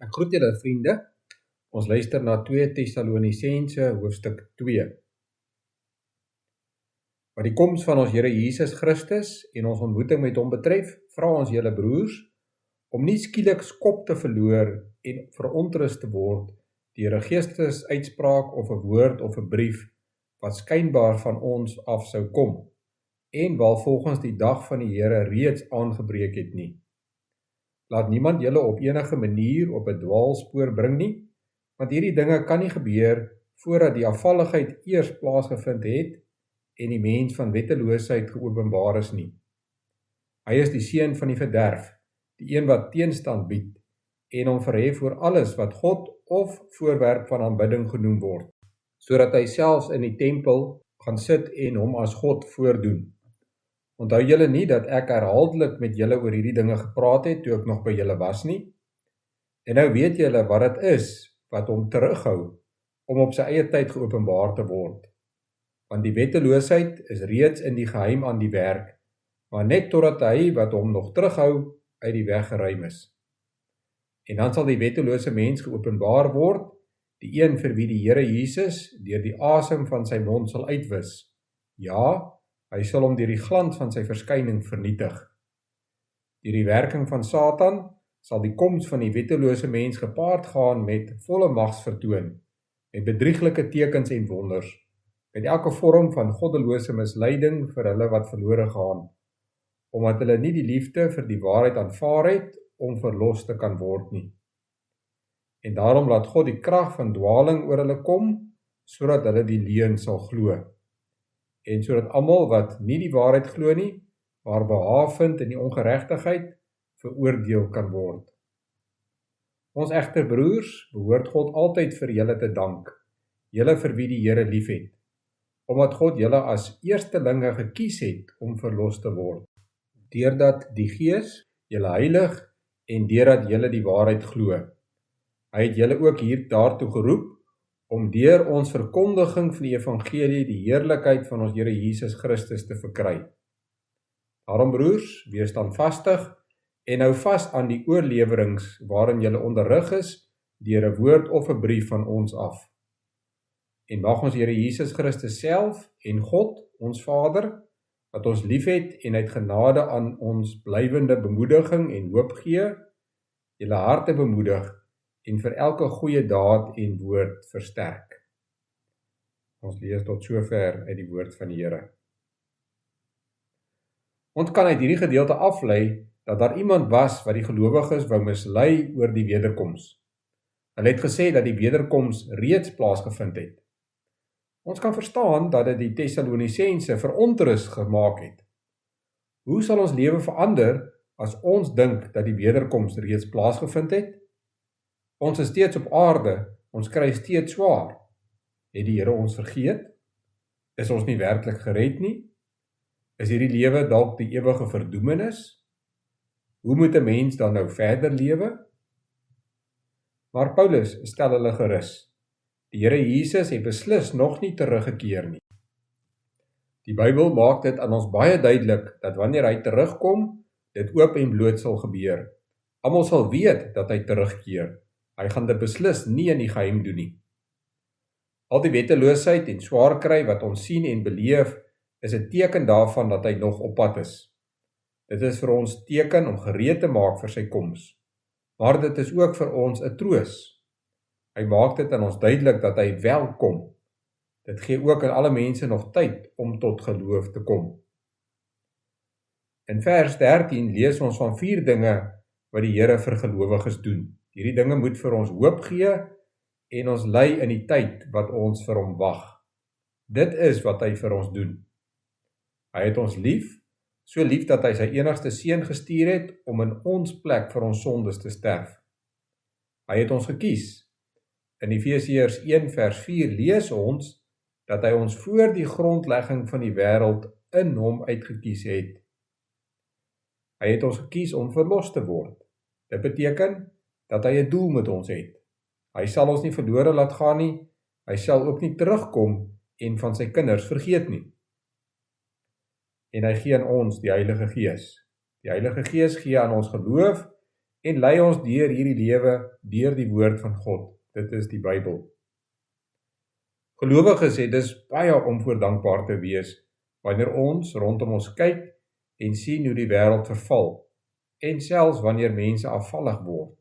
Ek groet julle vriende, ons luister na 2 Tessalonisense hoofstuk 2. Wat die koms van ons Here Jesus Christus en ons ontmoeting met hom betref, vra ons julle broers, om nie skielik skop te verloor en verontrus te word deur 'n geestesuitspraak of 'n woord of 'n brief wat skynbaar van ons af sou kom, en waarvolgens die dag van die Here reeds aangebreek het nie. Laat niemand julle op enige manier op 'n dwaalspoor bring nie, want hierdie dinge kan nie gebeur voordat die afvalligheid eers plaasgevind het en die mens van wetteloosheid geopenbaar is nie. Hy is die seun van die verderf, die een wat teenstand bied en hom verhef oor alles wat God of voorwerp van aanbidding genoem word, sodat hy selfs in die tempel gaan sit en hom as God voordoen. Onthou julle nie dat ek herhaaldelik met julle oor hierdie dinge gepraat het toe ek nog by julle was nie? En nou weet julle wat dit is wat hom terughou om op sy eie tyd geopenbaar te word. Want die wetteloosheid is reeds in die geheim aan die werk, maar net totdat hy wat hom nog terughou uit die weg geruim is. En dan sal die wettelose mens geopenbaar word, die een vir wie die Here Jesus deur die asem van sy mond sal uitwis. Ja, hy sal hom deur die glans van sy verskyning vernietig. Deur die werking van Satan sal die koms van die wettelose mens gepaard gaan met volle magsvertoon, met bedrieglike tekens en wonders, met elke vorm van goddelose misleiding vir hulle wat verlore gaan, omdat hulle nie die liefde vir die waarheid aanvaar het om verlos te kan word nie. En daarom laat God die krag van dwaling oor hulle kom, sodat hulle die leuen sal glo. En sodat almal wat nie die waarheid glo nie, maar behaag vind in die ongeregtigheid, veroordeel kan word. Ons egter broers, behoort God altyd vir julle te dank, julle vir wie die Here liefhet, omdat God julle as eerstelinge gekies het om verlos te word, deurdat die Gees julle heilig en deurdat julle die waarheid glo. Hy het julle ook hier daartoe geroep, om deur ons verkondiging van die evangelie die heerlikheid van ons Here Jesus Christus te verkry. Daarom broers, wees standvastig en hou vas aan die oorlewerings waarin julle onderrig is deur 'n woord of 'n brief van ons af. En mag ons Here Jesus Christus self en God, ons Vader, wat ons liefhet en uit genade aan ons blywende bemoediging en hoop gee, julle harte bemoedig en vir elke goeie daad en woord versterk. Ons lees tot sover uit die woord van die Here. Ons kan uit hierdie gedeelte aflei dat daar iemand was wat die gelowiges wou mislei oor die wederkoms. Hulle het gesê dat die wederkoms reeds plaasgevind het. Ons kan verstaan dat dit die Tessalonisense verontrus gemaak het. Hoe sal ons lewe verander as ons dink dat die wederkoms reeds plaasgevind het? Ons is steeds op aarde, ons kry steeds swaar. Het die Here ons vergeet? Is ons nie werklik gered nie? Is hierdie lewe dalk die ewige verdoemenis? Hoe moet 'n mens dan nou verder lewe? Maar Paulus stel hulle gerus. Die Here Jesus het beslis nog nie teruggekeer nie. Die Bybel maak dit aan ons baie duidelik dat wanneer hy terugkom, dit oop en bloot sal gebeur. Almal sal weet dat hy terugkeer. Hy gaan dit beslis nie in die geheim doen nie. Al die wetteloosheid en swaar kry wat ons sien en beleef, is 'n teken daarvan dat hy nog op pad is. Dit is vir ons teken om gereed te maak vir sy koms. Maar dit is ook vir ons 'n troos. Hy maak dit aan ons duidelik dat hy wel kom. Dit gee ook aan alle mense nog tyd om tot geloof te kom. In vers 13 lees ons van 4 dinge wat die Here vir gelowiges doen. Hierdie dinge moet vir ons hoop gee en ons lei in die tyd wat ons vir hom wag. Dit is wat hy vir ons doen. Hy het ons lief, so lief dat hy sy enigste seun gestuur het om in ons plek vir ons sondes te sterf. Hy het ons gekies. In Efesiërs 1 vers 4 lees ons dat hy ons voor die grondlegging van die wêreld in hom uitgekies het. Hy het ons gekies om verlos te word. Dit beteken dat hy 'n doel met ons het. Hy sal ons nie verlore laat gaan nie, hy sal ook nie terugkom en van sy kinders vergeet nie. En hy gee aan ons die Heilige Gees. Die Heilige Gees gee aan ons geloof en lei ons deur hierdie lewe, deur die woord van God. Dit is die Bybel. Gelowiges het dus baie om voor dankbaar te wees, wanneer ons rondom ons kyk en sien hoe die wêreld verval, en selfs wanneer mense afvallig word.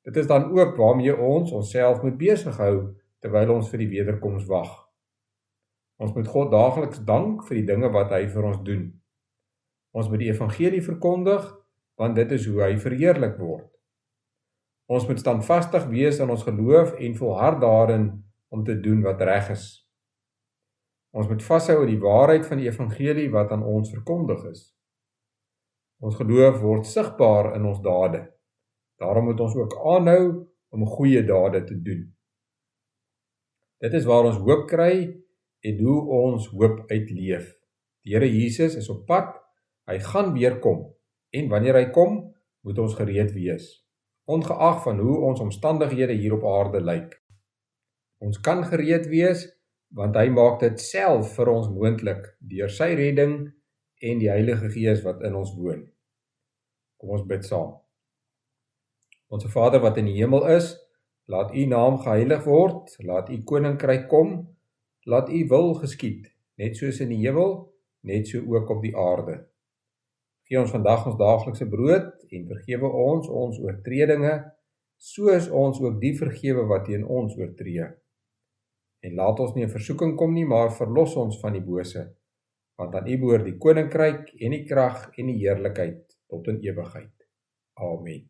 Dit is dan ook waarmee ons onsself moet besig hou, terwyl ons vir die wederkoms wag. Ons moet God daagliks dank vir die dinge wat hy vir ons doen. Ons moet die evangelie verkondig, want dit is hoe hy verheerlik word. Ons moet standvastig wees in ons geloof en volhard daarin om te doen wat reg is. Ons moet vashou aan die waarheid van die evangelie wat aan ons verkondig is. Ons geloof word sigbaar in ons dade. Daarom moet ons ook aanhou om goeie dade te doen. Dit is waar ons hoop kry en hoe ons hoop uitleef. Die Here Jesus is op pad, hy gaan weer kom, en wanneer hy kom, moet ons gereed wees, ongeag van hoe ons omstandighede hier op aarde lyk. Ons kan gereed wees, want hy maak dit self vir ons moontlik, deur sy redding en die Heilige Gees wat in ons woon. Kom ons bid saam. Onse Vader wat in die hemel is, laat u naam geheilig word, laat u koninkryk kom, laat u wil geskied, net soos in die hemel, net so ook op die aarde. Gee ons vandag ons daaglikse brood en vergewe ons oortredinge, soos ons ook die vergewe wat teen ons oortree. En laat ons nie in versoeking kom nie, maar verlos ons van die bose, want aan u behoort die koninkryk en die krag en die heerlikheid tot in ewigheid. Amen.